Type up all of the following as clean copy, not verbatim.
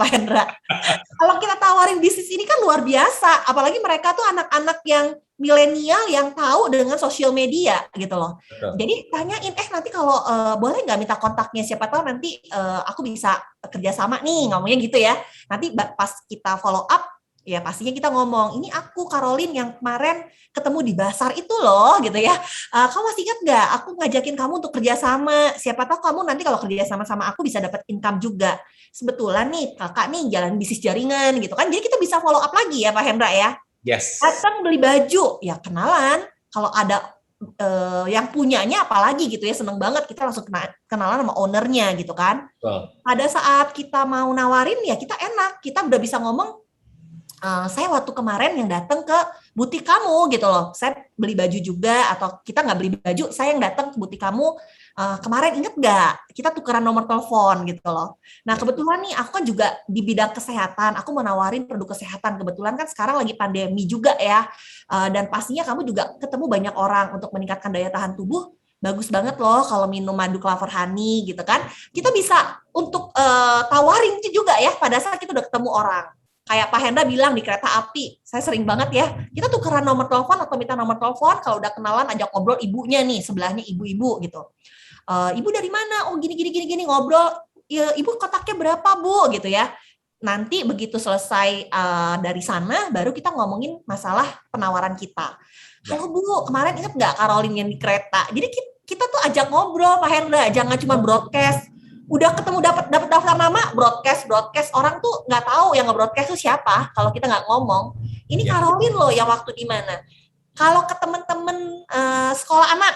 Pak Hendra. Kalau kita tawarin bisnis ini kan luar biasa, apalagi mereka tuh anak-anak yang milenial yang tahu dengan sosial media gitu loh. Betul. Jadi tanyain, nanti kalau boleh nggak minta kontaknya, siapa tahu nanti aku bisa kerjasama nih, ngomongnya gitu ya. Nanti pas kita follow up, ya pastinya kita ngomong, ini aku Caroline yang kemarin ketemu di pasar itu loh gitu ya. Kamu masih ingat nggak? Aku ngajakin kamu untuk kerjasama. Siapa tahu kamu nanti kalau kerjasama sama aku bisa dapat income juga. Sebetulnya nih kakak nih jalan bisnis jaringan gitu kan. Jadi kita bisa follow up lagi ya Pak Hendra ya. Yes. Datang beli baju, ya kenalan. Kalau ada yang punyanya apalagi gitu ya, seneng banget kita langsung kenalan sama ownernya gitu kan. Pada saat kita mau nawarin ya kita enak, kita udah bisa ngomong, saya waktu kemarin yang datang ke butik kamu gitu loh, saya beli baju juga, atau kita nggak beli baju, saya yang datang ke butik kamu kemarin, inget nggak? Kita tukeran nomor telepon gitu loh. Nah kebetulan nih aku kan juga di bidang kesehatan, aku mau nawarin produk kesehatan, kebetulan kan sekarang lagi pandemi juga ya, dan pastinya kamu juga ketemu banyak orang untuk meningkatkan daya tahan tubuh, bagus banget loh kalau minum madu clover honey gitu kan. Kita bisa untuk tawarin juga ya pada saat kita udah ketemu orang. Kayak Pak Hendra bilang di kereta api, saya sering banget ya, kita tukeran nomor telepon atau minta nomor telepon, kalau udah kenalan ajak ngobrol ibunya nih, sebelahnya ibu-ibu gitu. Ibu dari mana? Oh gini ngobrol. Ya, ibu kotaknya berapa Bu? Gitu ya. Nanti begitu selesai dari sana, baru kita ngomongin masalah penawaran kita. Halo Bu, kemarin ingat nggak Caroline yang di kereta? Jadi kita tuh ajak ngobrol Pak Hendra, jangan cuma broadcast. Udah ketemu dapat daftar nama, broadcast orang tuh nggak tahu yang nge-broadcast itu siapa kalau kita nggak ngomong. Ini Caroline loh yang waktu di mana. Kalau ke temen-temen sekolah anak,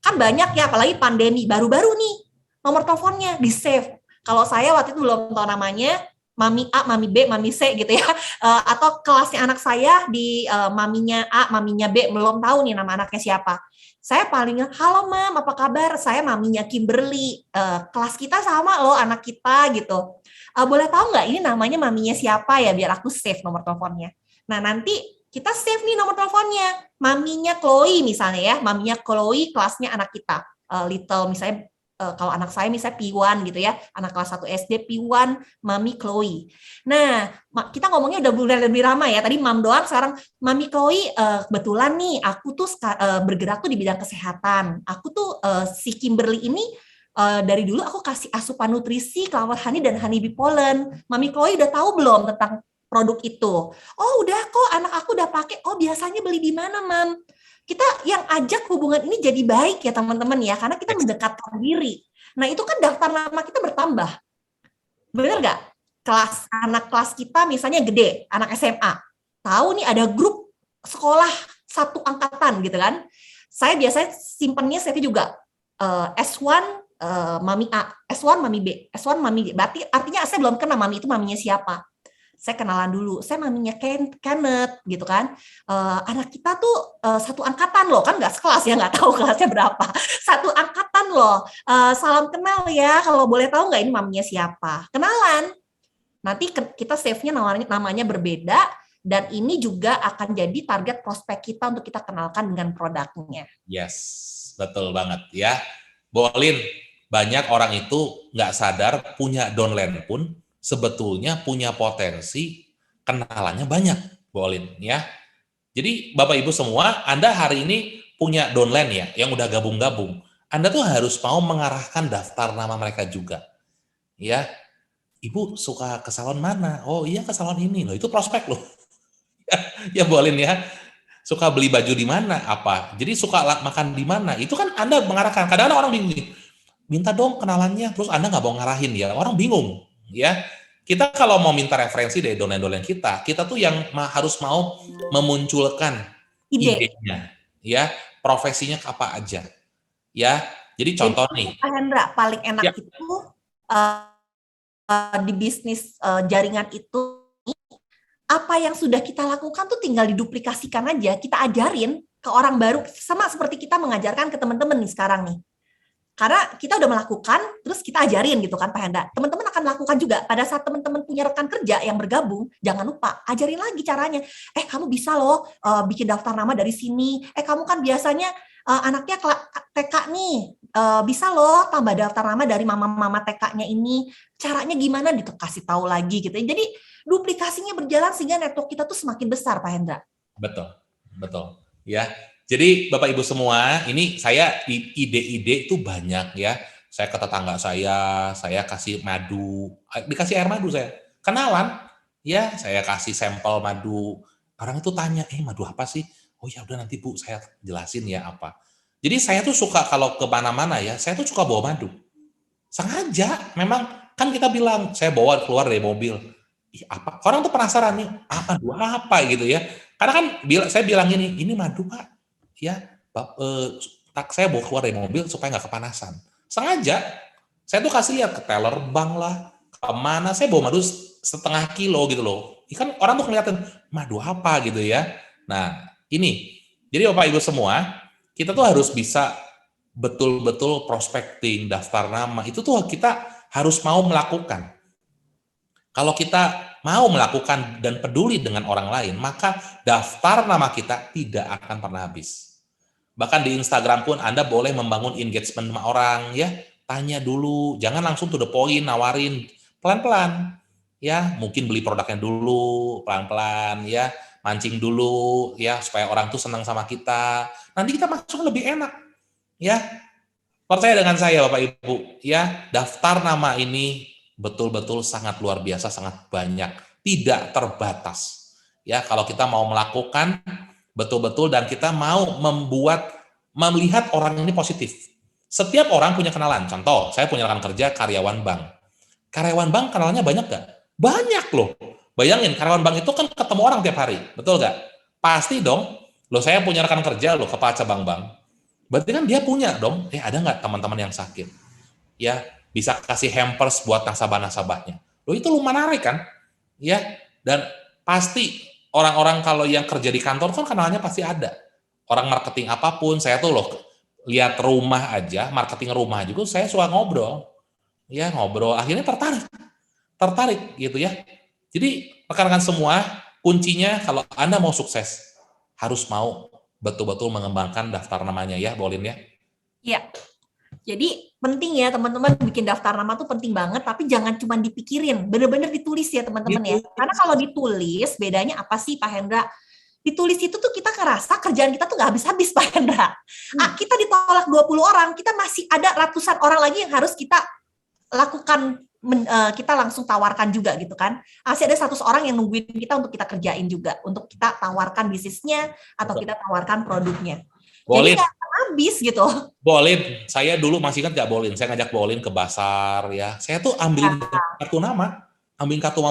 kan banyak ya, apalagi pandemi baru-baru nih, nomor teleponnya di save. Kalau saya waktu itu belum tahu namanya, Mami A, Mami B, Mami C gitu ya, atau kelasnya anak saya di maminya A, maminya B, belum tahu nih nama anaknya siapa. Saya paling, halo Mam, apa kabar? Saya maminya Kimberly, kelas kita sama loh anak kita gitu. Boleh tahu nggak ini namanya maminya siapa ya, biar aku save nomor teleponnya. Nah nanti kita save nih nomor teleponnya, maminya Chloe misalnya ya, maminya Chloe kelasnya anak kita, little misalnya, kalau anak saya misalnya P1 gitu ya, anak kelas 1 SD P1, Mami Chloe. Nah, kita ngomongnya udah mulai lebih ramai ya, tadi Mam doang, sekarang Mami Chloe, kebetulan nih aku tuh bergerak tuh di bidang kesehatan. Aku tuh si Kimberly ini dari dulu aku kasih asupan nutrisi, clover honey dan honeybee pollen. Mami Chloe udah tahu belum tentang produk itu? Oh udah kok, anak aku udah pakai. Oh biasanya beli di mana Mam? Kita yang ajak hubungan ini jadi baik ya teman-teman ya, karena kita mendekatkan diri. Nah itu kan daftar nama kita bertambah. Bener nggak? Anak kelas kita misalnya gede, anak SMA. Tahu nih ada grup sekolah satu angkatan gitu kan. Saya biasanya simpennya saya juga S1 Mami A, S1 Mami B, S1 Mami D. Berarti artinya saya belum kenal Mami itu maminya siapa. Saya kenalan dulu, saya maminya Kenneth gitu kan, anak kita tuh satu angkatan loh, kan nggak sekelas ya, nggak tahu kelasnya berapa, satu angkatan loh, salam kenal ya, kalau boleh tahu nggak ini maminya siapa, kenalan, nanti kita save-nya namanya berbeda, dan ini juga akan jadi target prospek kita untuk kita kenalkan dengan produknya. Yes, betul banget ya, Bolin, banyak orang itu nggak sadar punya downline pun sebetulnya punya potensi kenalannya banyak, Bolin ya. Jadi Bapak Ibu semua, Anda hari ini punya downline ya, yang udah gabung-gabung. Anda tuh harus mau mengarahkan daftar nama mereka juga. Ya, Ibu suka ke salon mana? Oh iya ke salon ini loh, itu prospek loh. Ya Bolin ya. Suka beli baju di mana? Apa? Jadi suka makan di mana? Itu kan Anda mengarahkan. Kadang-kadang orang bingung, minta dong kenalannya, terus Anda nggak mau ngarahin ya, orang bingung ya. Kita kalau mau minta referensi dari dolen-dolen kita tuh yang harus mau memunculkan idenya, ya, profesinya apa aja, ya. Jadi contoh nih. Pak Hendra, paling enak itu di bisnis jaringan itu, apa yang sudah kita lakukan tuh tinggal diduplikasikan aja, kita ajarin ke orang baru, sama seperti kita mengajarkan ke teman-teman nih sekarang nih. Karena kita udah melakukan, terus kita ajarin gitu kan Pak Hendra. Teman-teman akan lakukan juga. Pada saat teman-teman punya rekan kerja yang bergabung, jangan lupa ajarin lagi caranya. Kamu bisa loh bikin daftar nama dari sini. Kamu kan biasanya anaknya TK nih, bisa loh tambah daftar nama dari mama-mama TK-nya ini. Caranya gimana gitu, kasih tahu lagi gitu. Jadi duplikasinya berjalan sehingga network kita tuh semakin besar, Pak Hendra. Betul, betul. Ya, jadi Bapak Ibu semua, ini saya ide-ide itu banyak ya. Saya ke tetangga saya kasih madu, dikasih air madu saya. Kenalan, ya saya kasih sampel madu. Orang itu tanya, madu apa sih? Oh ya udah nanti Bu, saya jelasin ya apa. Jadi saya tuh suka kalau ke mana-mana ya, saya tuh suka bawa madu. Sengaja, memang kan kita bilang, saya bawa keluar dari mobil. Ih, apa? Orang tuh penasaran nih, madu apa gitu ya. Karena kan saya bilang ini madu Pak. Ya, saya bawa keluar dari mobil supaya nggak kepanasan. Sengaja, saya tuh kasih lihat ke teller bank lah, kemana, saya bawa madu setengah kilo gitu loh. Kan orang tuh kelihatan, madu apa gitu ya. Nah, ini. Jadi Bapak Ibu semua, kita tuh harus bisa betul-betul prospecting, daftar nama, itu tuh kita harus mau melakukan. Kalau kita mau melakukan dan peduli dengan orang lain, maka daftar nama kita tidak akan pernah habis. Bahkan di Instagram pun Anda boleh membangun engagement sama orang, ya. Tanya dulu, jangan langsung to the point, nawarin. Pelan-pelan. Ya, mungkin beli produknya dulu, pelan-pelan, ya. Mancing dulu, ya, supaya orang tuh senang sama kita. Nanti kita masuk lebih enak. Ya, percaya dengan saya Bapak Ibu, ya, daftar nama ini betul-betul sangat luar biasa, sangat banyak, tidak terbatas. Ya, kalau kita mau melakukan betul-betul dan kita mau melihat orang ini positif. Setiap orang punya kenalan. Contoh, saya punya rekan kerja karyawan bank. Karyawan bank kenalannya banyak gak? Banyak loh. Bayangin, karyawan bank itu kan ketemu orang tiap hari, betul gak? Pasti dong. Loh, saya punya rekan kerja loh, kepala cabang bank. Berarti kan dia punya dong, ada nggak teman-teman yang sakit? Ya, bisa kasih hampers buat nasabah-nasabahnya. Loh, itu lu menarik kan? Ya, dan pasti orang-orang kalau yang kerja di kantor kan kenalnya pasti ada. Orang marketing apapun, saya tuh loh, lihat rumah aja, marketing rumah juga, saya suka ngobrol. Ya, ngobrol, akhirnya tertarik gitu ya. Jadi, rekan-rekan semua, kuncinya kalau Anda mau sukses, harus mau betul-betul mengembangkan daftar namanya ya, Bolin ya. Iya. Jadi penting ya teman-teman, bikin daftar nama tuh penting banget, tapi jangan cuma dipikirin, bener-bener ditulis ya teman-teman ya. Karena kalau ditulis, bedanya apa sih Pak Hendra? Ditulis itu tuh kita ngerasa kerjaan kita tuh nggak habis-habis Pak Hendra. Kita ditolak 20 orang, kita masih ada ratusan orang lagi yang harus kita lakukan, kita langsung tawarkan juga gitu kan. Masih ada 100 orang yang nungguin kita untuk kita kerjain juga, untuk kita tawarkan bisnisnya atau kita tawarkan produknya. Bolin. Jadi nggak habis gitu. Bolin, saya dulu masih kan nggak Bolin, saya ngajak Bolin ke pasar ya. Saya tuh ambilin kartu nama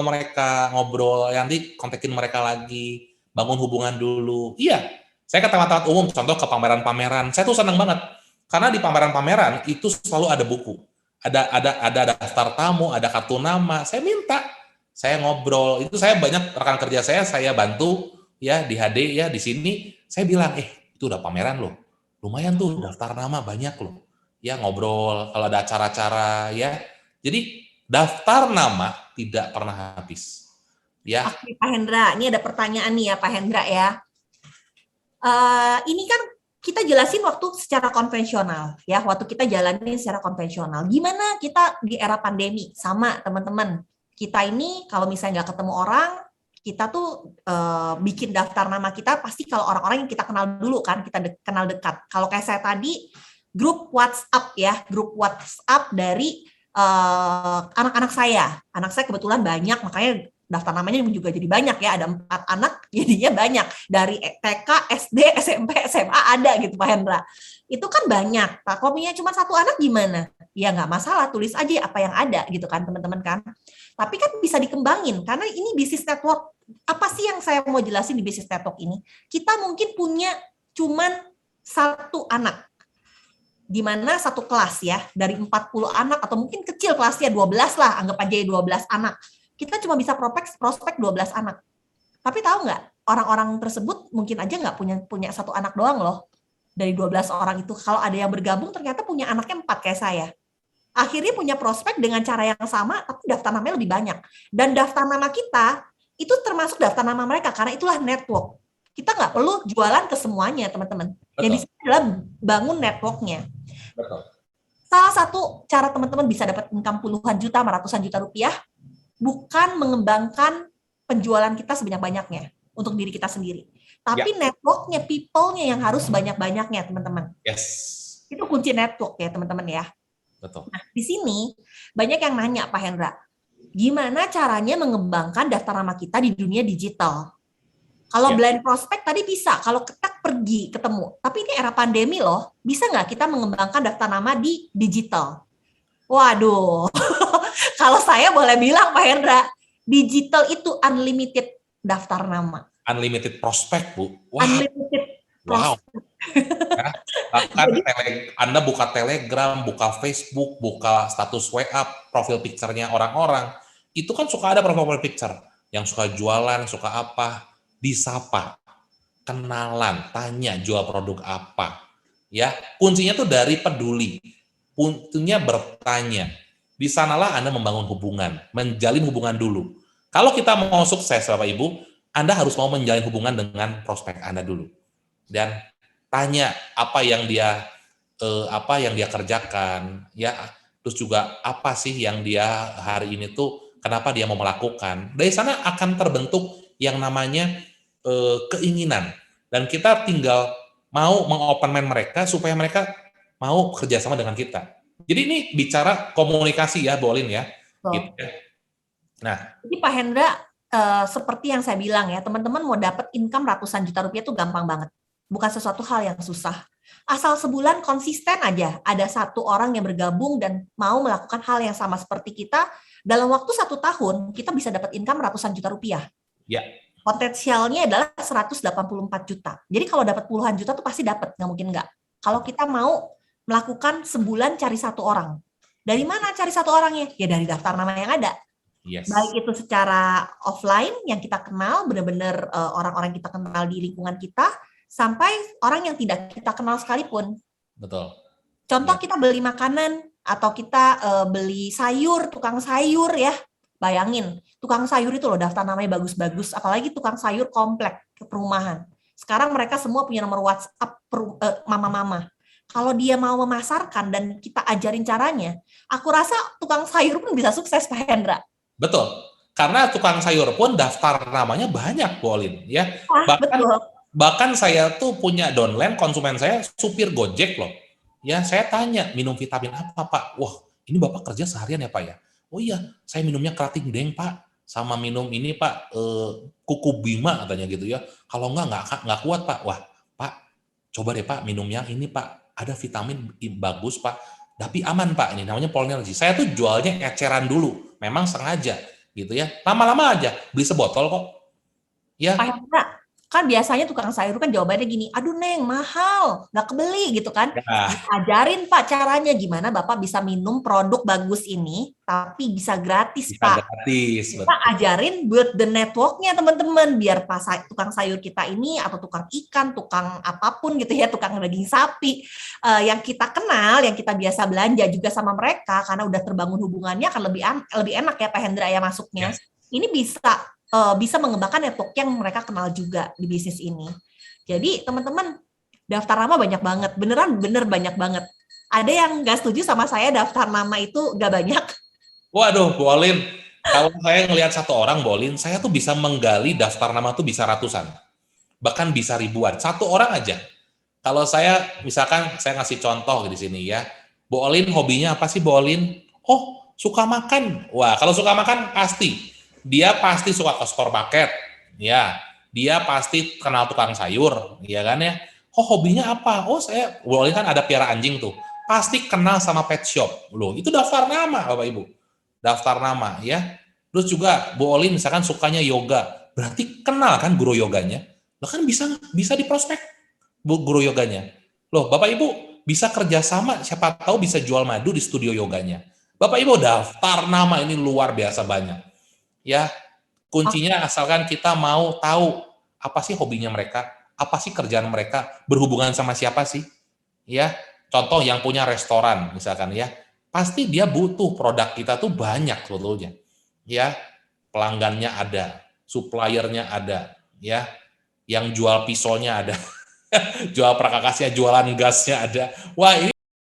mereka, ngobrol, nanti kontakin mereka lagi, bangun hubungan dulu. Iya, saya ke tempat-tempat umum, contoh ke pameran-pameran, saya tuh senang banget. Karena di pameran-pameran itu selalu ada buku. Ada daftar tamu, ada kartu nama, saya minta, saya ngobrol. Itu saya banyak rekan kerja saya bantu ya di HD ya di sini. Saya bilang, itu udah pameran loh. Lumayan tuh daftar nama banyak loh. Ya ngobrol kalau ada acara-acara ya. Jadi daftar nama tidak pernah habis. Ya. Oke, Pak Hendra, ini ada pertanyaan nih ya Pak Hendra ya. Ini kan kita jelasin waktu secara konvensional ya, waktu kita jalanin secara konvensional. Gimana kita di era pandemi? Sama teman-teman. Kita ini kalau misalnya nggak ketemu orang, kita tuh bikin daftar nama kita pasti kalau orang-orang yang kita kenal dulu kan, kita kenal dekat. Kalau kayak saya tadi, grup WhatsApp ya, grup WhatsApp dari anak-anak saya. Anak saya kebetulan banyak, makanya daftar namanya juga jadi banyak ya, ada 4 anak, jadinya banyak. Dari TK, SD, SMP, SMA ada gitu Pak Hendra. Itu kan banyak. Pak, kalau punya cuma 1 anak gimana? Ya nggak masalah, tulis aja apa yang ada gitu kan teman-teman kan. Tapi kan bisa dikembangin, karena ini bisnis network. Apa sih yang saya mau jelasin di bisnis network ini? Kita mungkin punya cuman 1 anak, di mana 1 kelas ya, dari 40 anak, atau mungkin kecil kelasnya 12 lah, anggap aja 12 anak. Kita cuma bisa prospek 12 anak. Tapi tahu nggak, orang-orang tersebut mungkin aja nggak punya 1 anak doang loh. Dari 12 orang itu, kalau ada yang bergabung ternyata punya anaknya 4 kayak saya. Akhirnya punya prospek dengan cara yang sama, tapi daftar namanya lebih banyak. Dan daftar nama kita, itu termasuk daftar nama mereka, karena itulah network. Kita nggak perlu jualan ke semuanya, teman-teman. Yang di sini adalah bangun network-nya. Betul. Salah satu cara teman-teman bisa dapat income puluhan juta, ratusan juta rupiah, bukan mengembangkan penjualan kita sebanyak-banyaknya untuk diri kita sendiri. Tapi network-nya, people-nya yang harus banyak-banyaknya, teman-teman. Yes. Itu kunci network ya, teman-teman ya. Betul. Nah, di sini banyak yang nanya, Pak Hendra, gimana caranya mengembangkan daftar nama kita di dunia digital? Kalau blind prospect tadi bisa, kalau kita pergi ketemu. Tapi ini era pandemi loh, bisa nggak kita mengembangkan daftar nama di digital? Waduh, kalau saya boleh bilang Pak Hendra, digital itu unlimited daftar nama. Unlimited prospek, Bu. Wow. Unlimited prospek. Wow. Ya, bahkan Anda buka Telegram, buka Facebook, buka status WA, profil picture-nya orang-orang, itu kan suka ada profil picture yang suka jualan, suka apa, disapa, kenalan, tanya jual produk apa. Ya, kuncinya tuh dari peduli. Kuncinya bertanya. Di sanalah Anda membangun hubungan, menjalin hubungan dulu. Kalau kita mau sukses, Bapak Ibu, Anda harus mau menjalin hubungan dengan prospek Anda dulu. Dan tanya apa yang dia kerjakan, ya, terus juga apa sih yang dia hari ini tuh kenapa dia mau melakukan. Dari sana akan terbentuk yang namanya keinginan, dan kita tinggal mau mengopen mind mereka supaya mereka mau kerjasama dengan kita. Jadi ini bicara komunikasi ya, Bolin ya. Gitu ya. Nah, jadi Pak Hendra, seperti yang saya bilang ya, teman-teman mau dapat income ratusan juta rupiah itu gampang banget. Bukan sesuatu hal yang susah. Asal sebulan konsisten aja, ada satu orang yang bergabung dan mau melakukan hal yang sama seperti kita, dalam waktu 1 tahun, kita bisa dapat income ratusan juta rupiah. Ya. Potensialnya adalah 184 juta. Jadi kalau dapat puluhan juta tuh pasti dapat, nggak mungkin nggak. Kalau kita mau melakukan sebulan cari satu orang. Dari mana cari satu orangnya? Ya dari daftar nama yang ada. Yes. Baik itu secara offline yang kita kenal, benar-benar orang-orang kita kenal di lingkungan kita, sampai orang yang tidak kita kenal sekalipun. Betul. Contoh kita beli makanan atau kita beli sayur, tukang sayur ya. Bayangin, tukang sayur itu loh daftar namanya bagus-bagus, apalagi tukang sayur komplek ke perumahan. Sekarang mereka semua punya nomor WhatsApp mama-mama. Kalau dia mau memasarkan dan kita ajarin caranya, aku rasa tukang sayur pun bisa sukses, Pak Hendra. Betul. Karena tukang sayur pun daftar namanya banyak, Bolin, ya. Bahkan saya tuh punya downline, konsumen saya supir Gojek loh. Ya, saya tanya, minum vitamin apa, Pak? Wah, ini Bapak kerja seharian ya, Pak ya? Oh iya, saya minumnya Krating Deng, Pak. Sama minum ini, Pak, Kuku Bima katanya gitu ya. Kalau nggak kuat, Pak. Wah, Pak, coba deh, Pak, minum yang ini, Pak. Ada vitamin bagus, Pak. Tapi aman, Pak. Ini namanya Polnergy. Saya tuh jualnya eceran dulu. Memang sengaja gitu ya. Lama-lama aja beli sebotol kok. Ya. Kan biasanya tukang sayur kan jawabannya gini, aduh Neng, mahal, nggak kebeli gitu kan. Ajarin Pak caranya gimana Bapak bisa minum produk bagus ini, tapi bisa gratis Pak. Gratis. Kita ajarin buat the network-nya teman-teman, biar tukang sayur kita ini, atau tukang ikan, tukang apapun gitu ya, tukang daging sapi, yang kita kenal, yang kita biasa belanja juga sama mereka, karena udah terbangun hubungannya, akan lebih enak ya Pak Hendra ya masuknya. Yes. Ini bisa mengembangkan network yang mereka kenal juga di bisnis ini. Jadi teman-teman, daftar nama banyak banget, bener banyak banget. Ada yang nggak setuju sama saya daftar nama itu nggak banyak? Waduh, Bolin, kalau saya ngelihat satu orang, Bolin, saya tuh bisa menggali daftar nama tuh bisa ratusan, bahkan bisa ribuan, satu orang aja. Kalau saya, misalkan saya ngasih contoh di sini ya, Bolin hobinya apa sih Bolin? Oh, suka makan. Wah, kalau suka makan pasti. Dia pasti suka ke supermarket, ya. Dia pasti kenal tukang sayur, ya kan ya. Oh, hobinya apa? Oh, saya, Bolin kan ada piara anjing tuh. Pasti kenal sama pet shop. Loh, itu daftar nama, Bapak Ibu. Daftar nama, ya. Terus juga Bolin misalkan sukanya yoga. Berarti kenal kan guru yoganya. Loh kan bisa diprospek guru yoganya. Loh, Bapak Ibu bisa kerjasama, siapa tahu bisa jual madu di studio yoganya. Bapak Ibu daftar nama ini luar biasa banyak. Ya, kuncinya asalkan kita mau tahu apa sih hobinya mereka, apa sih kerjaan mereka, berhubungan sama siapa sih. Ya, contoh yang punya restoran misalkan ya, pasti dia butuh produk kita tuh banyak sebetulnya. Ya, pelanggannya ada, suppliernya ada, ya. yang jual pisaunya ada, jual perkakasnya, jualan gasnya ada. Wah, ini